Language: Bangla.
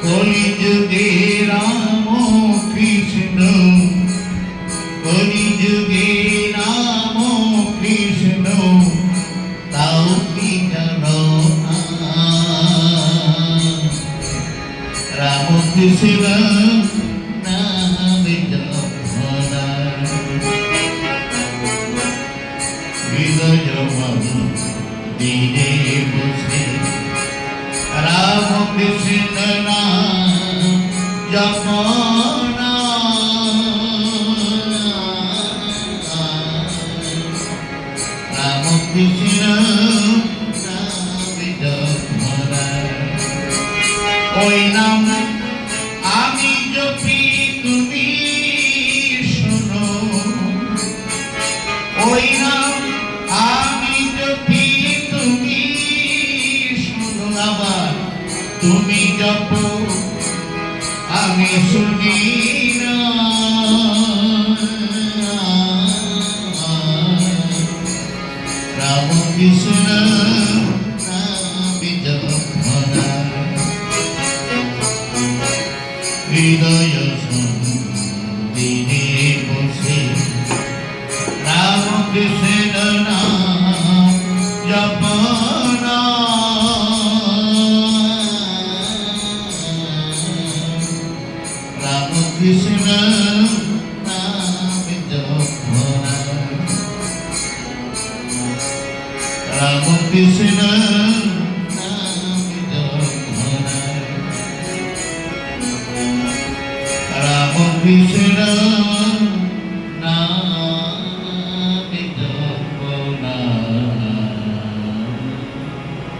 কলিযুগে রাম কৃষ্ণ, কলিযুগে রাম কৃষ্ণ, তাও কি জানো না? রাম কৃষ্ণ নামে জপনা, হৃদয় মন্দিরে বসে রাম কৃষ্ণ নাম জপনা। রাম কৃষ্ণ নাম জপনা, ওই নাম আমি জপি তুমি শোনো, ওই নাম আমি জপি তুমি শোনো, আবার তুমি জপ আমি শুনি না। রাম কৃষ্ণ নাম জপনা, হৃদয় মন্দিরে বসে রাম কৃষ্ণ নাম জপনা। রাম কৃষ্ণ নাম জপনা, রাম কৃষ্ণ নাম জপনা, রাম কৃষ্ণ।